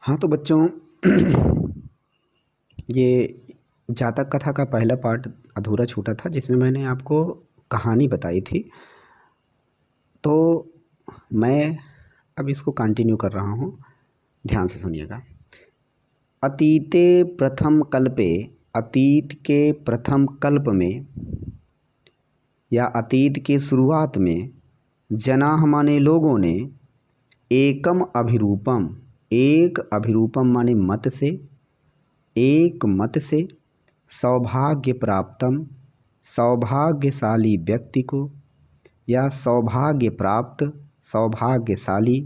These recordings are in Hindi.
हाँ तो बच्चों ये जातक कथा का पहला पार्ट अधूरा छूटा था जिसमें मैंने आपको कहानी बताई थी। तो मैं अब इसको कंटिन्यू कर रहा हूँ, ध्यान से सुनिएगा। अतीते प्रथम कल्पे, अतीत के प्रथम कल्प में या अतीत के शुरुआत में जनाह माने लोगों ने एकम अभिरूपम, एक अभिरूपम माने मत से, एक मत से सौभाग्य प्राप्तम, सौभाग्यशाली व्यक्ति को या सौभाग्य प्राप्त, सौभाग्यशाली,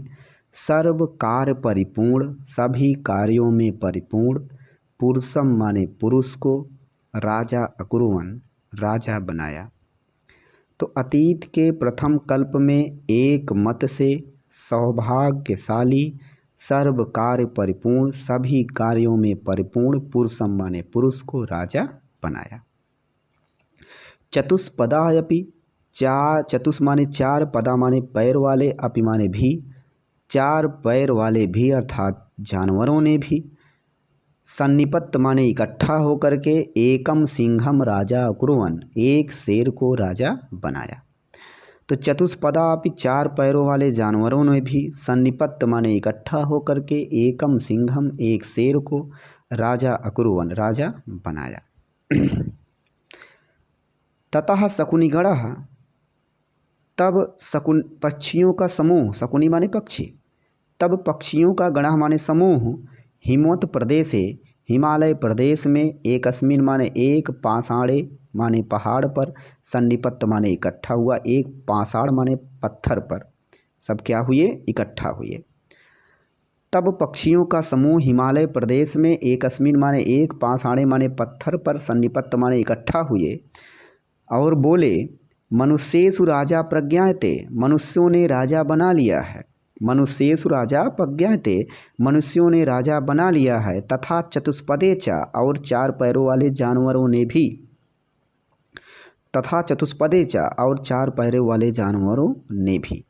सर्व कार्य परिपूर्ण, सभी कार्यों में परिपूर्ण, पुरुषम माने पुरुष को, राजा अकुरुवन, राजा बनाया। तो अतीत के प्रथम कल्प में एक मत से सौभाग्यशाली, सर्व कार्य परिपूर्ण, सभी कार्यों में परिपूर्ण, पुरुषम माने पुरुष को राजा बनाया। चतुष्पदायपि, चार, चतुष माने चार, पदा माने पैर वाले, अपि माने भी, चार पैर वाले भी अर्थात जानवरों ने भी, सन्निपत्त माने इकट्ठा होकर के, एकम सिंहम राजा अकुरुवन, एक शेर को राजा बनाया। तो चतुष्पदा अपि चार पैरों वाले जानवरों ने भी, सन्निपत्त माने इकट्ठा होकर के, एकम सिंहम एक शेर को राजा अकुरुवन राजा बनाया। ततः शकुनिगणः, तब शकुन पक्षियों का समूह, शकुनी माने पक्षी, तब पक्षियों का गणः माने समूह, हिमवत प्रदेशे, हिमालय प्रदेश में, एकस्मिन माने एक, पाषाणे माने पहाड़ पर, सन्निपत्त माने इकट्ठा हुआ, एक पाषाण माने पत्थर पर, सब क्या हुए, इकट्ठा हुए। तब पक्षियों का समूह हिमालय प्रदेश में, एकस्मिन माने एक, पाषाणे माने पत्थर पर, सन्निपत्त माने इकट्ठा हुए और बोले, मनुष्येषु राजा प्रज्ञायते, मनुष्यों ने राजा बना लिया है, मनुष्येषु राजा प्रज्ञायते, मनुष्यों ने राजा बना लिया है। तथा चतुष्पदे च, और चार पैरों वाले जानवरों ने भी, तथा चतुष्पदे च, और चार पैरों वाले जानवरों ने भी,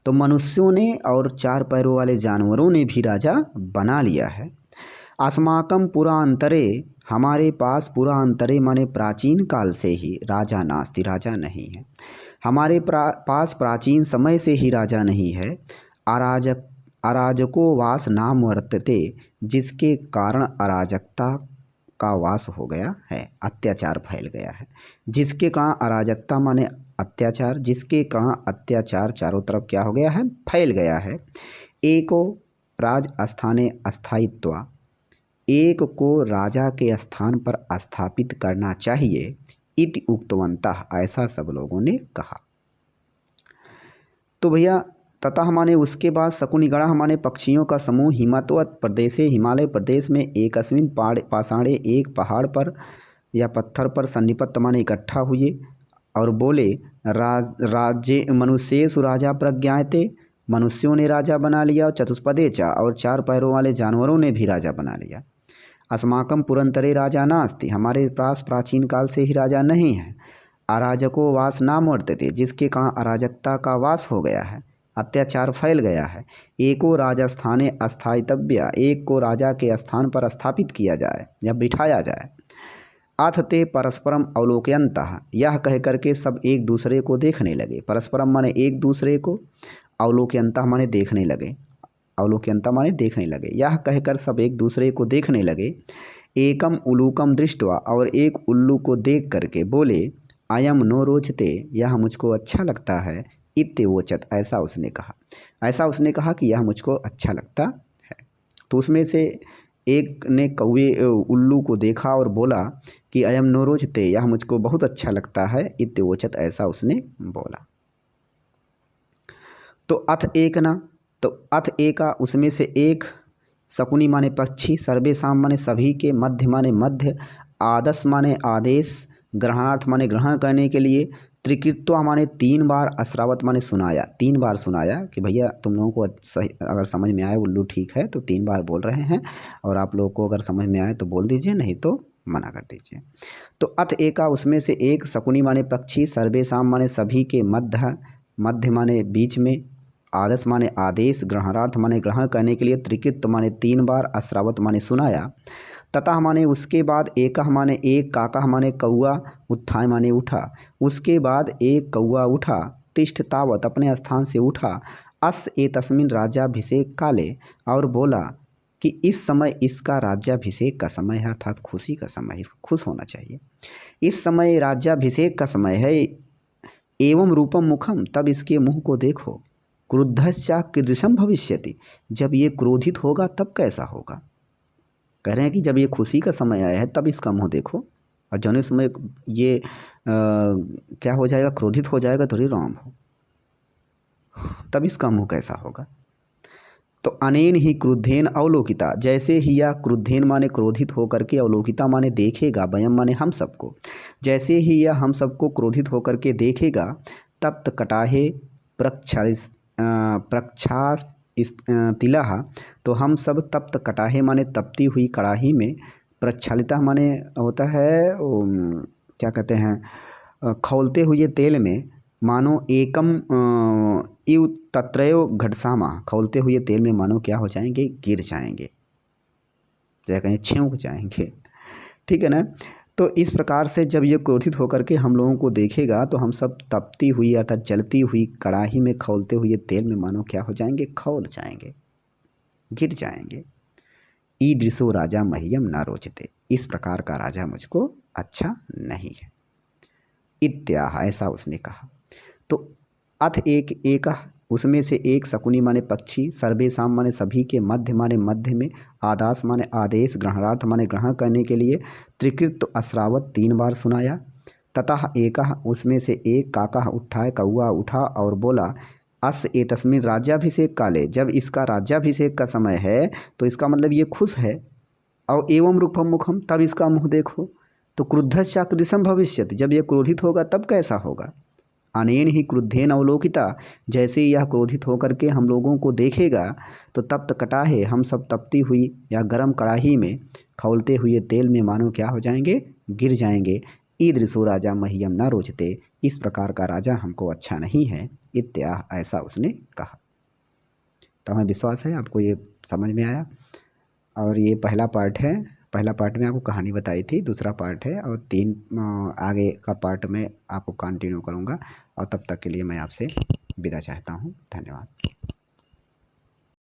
तो मनुष्यों ने और चार पैरों वाले जानवरों ने भी राजा बना लिया है। अस्माकं पुरांतरे, हमारे पास, पुरांतरे माने प्राचीन काल से ही, राजा नास्ति, राजा नहीं है, हमारे पास प्राचीन समय से ही राजा नहीं है। अराजको वास नाम वर्तते, जिसके कारण अराजकता का वास हो गया है, अत्याचार फैल गया है। जिसके कारण अराजकता माने अत्याचार, जिसके कारण अत्याचार चारों तरफ क्या हो गया है, फैल गया है। एको राज स्थाने अस्थायित्वा, एक को राजा के स्थान पर स्थापित करना चाहिए, इति उक्तवन्तः, ऐसा सब लोगों ने कहा। तो भैया ततः माने उसके बाद, शकुनिगणः माने पक्षियों का समूह, हिमवत प्रदेशे, हिमालय प्रदेश में, एकस्मिन पाषाणे एक पहाड़ पर या पत्थर पर, सन्निपत्त माने इकट्ठा हुए और बोले, राज्य मनुष्येषु राजा प्रज्ञायते, मनुष्यों ने राजा बना लिया, चतुष्पदे च, और चार पैरों वाले जानवरों ने भी राजा बना लिया। अस्माकं पुरंतरे राजा नास्ति, हमारे पास प्राचीन काल से ही राजा नहीं है। अराजको वास नाम वर्तते, जिसके कारण अराजकता का वास हो गया है, अत्याचार फैल गया है। एको राजस्थाने अस्थायितव्य, एक को राजा के स्थान पर स्थापित किया जाए या बिठाया जाए। अथ ते परस्परम अवलोकयन्तः, यह कह करके सब एक दूसरे को देखने लगे। परस्परम माने एक दूसरे को, अवलोकयन्तः माने देखने लगे, अवलोकयन्तः माने देखने लगे, यह कहकर सब एक दूसरे को देखने लगे। एकम उलूकम दृष्ट्वा, और एक उल्लू को देख करके बोले, अयम नो रोचते, यह मुझको अच्छा लगता है, इत्यवोचत, ऐसा उसने कहा, ऐसा उसने कहा कि यह मुझको अच्छा लगता है। तो उसमें से एक ने कौवे उल्लू को देखा और बोला कि अयम नो रोचते, यह मुझको बहुत अच्छा लगता है, इत्यवोचत, ऐसा उसने बोला। तो अथ एक ना, तो अथ एका, उसमें से एक, शकुनी माने पक्षी, सर्वेशाम माने सभी के, मध्य माने मध्य, आदस माने आदेश, ग्रहणार्थ माने ग्रहण करने के लिए, त्रिकृत्वा माने तीन बार, अश्रावत माने सुनाया, तीन बार सुनाया कि भैया तुम लोगों को सही अगर समझ में आए, उल्लू ठीक है तो तीन बार बोल रहे हैं, और आप लोगों को अगर समझ में आए तो बोल दीजिए, नहीं तो मना कर दीजिए। तो अथ एका, उसमें से एक, शकुनी माने पक्षी, सर्वेशाम माने सभी के, मध्य, मध्य माने बीच में, आदस माने आदेश, ग्रहणार्थ माने ग्रहण करने के लिए, त्रिकृत माने 3 बार, अश्रावत माने सुनाया, ततः माने उसके बाद, एकह माने एक, काकह माने कौआ, उत्थाय माने उठा, उसके बाद एक कौआ उठा, तिष्ठ तावत अपने स्थान से उठा, अस एतस्मिन् राज्याभिषेक काले और बोला कि इस समय इसका राज्याभिषेक का समय है, अर्थात खुशी का समय है, इसको खुश होना चाहिए। इस समय राज्याभिषेक का समय है। एवं रूपम मुखम, तब इसके मुंह को देखो। क्रुद्धश्चा कीदृशम भविष्यति, जब ये क्रोधित होगा तब कैसा होगा। कह रहे हैं कि जब ये खुशी का समय आया है तब इसका मुंह देखो, और जौने समय ये क्या हो जाएगा, क्रोधित हो जाएगा, थोड़ी राम हो, तब इसका मुंह कैसा होगा। तो अनेन ही क्रुद्धेन अवलोकिता, जैसे ही यह क्रुद्धेन माने क्रोधित होकर के, अवलोकिता माने देखेगा, वयम माने हम सबको, जैसे ही यह हम सबको क्रोधित होकर के देखेगा, तप्त कटाहे प्रक्षास तिलह, तो हम सब तप्त कटाहे माने तपती हुई कड़ाही में, प्रक्षालिता माने होता है क्या कहते हैं, खौलते हुए तेल में, मानो एकम इव तत्रयो घटसामा, खौलते हुए तेल में मानो क्या हो जाएंगे, गिर जाएंगे, या कहें छेंक जाएंगे। ठीक है ना। तो इस प्रकार से जब ये क्रोधित होकर के हम लोगों को देखेगा तो हम सब तपती हुई अर्थात जलती हुई कड़ाही में खौलते हुए तेल में मानो क्या हो जाएंगे, खौल जाएंगे, गिर जाएंगे। ईदृशो राजा मह्यम न रोचते, इस प्रकार का राजा मुझको अच्छा नहीं है। इत्याह, ऐसा उसने कहा। तो अथ एक उसमें से एक, शकुनी माने पक्षी, सर्वेशाम माने सभी के, मध्य माने मध्य में, आदास माने आदेश, ग्रहणार्थ माने ग्रहण करने के लिए, त्रिकृत अश्रावत 3 बार सुनाया, ततः एकह उसमें से एक, काकह उठाए कौआ उठा और बोला, अस एतस्मिन् राज्याभिषेक काले, जब इसका राज्याभिषेक का समय है तो इसका मतलब ये खुश है। और एवं रूपम मुखम, तब इसका मुँह देखो। तो क्रुद्धश्चा कीदृशम भविष्यति, जब ये क्रोधित होगा तब कैसा होगा। अनेन ही क्रुद्धेन अवलोकिता, जैसे यह क्रोधित होकर के हम लोगों को देखेगा, तो तप्त कटाहे, हम सब तपती हुई या गर्म कड़ाही में खौलते हुए तेल में मानो क्या हो जाएंगे, गिर जाएंगे। ईदृशो राजा मह्यम न रोचते, इस प्रकार का राजा हमको अच्छा नहीं है। इत्याह, ऐसा उसने कहा। तो हमें विश्वास है आपको ये समझ में आया। और ये पहला पार्ट है, पहला पार्ट में आपको कहानी बताई थी, दूसरा पार्ट है, और 3 आगे का पार्ट में आपको कंटिन्यू करूँगा। और तब तक के लिए मैं आपसे विदा चाहता हूँ। धन्यवाद।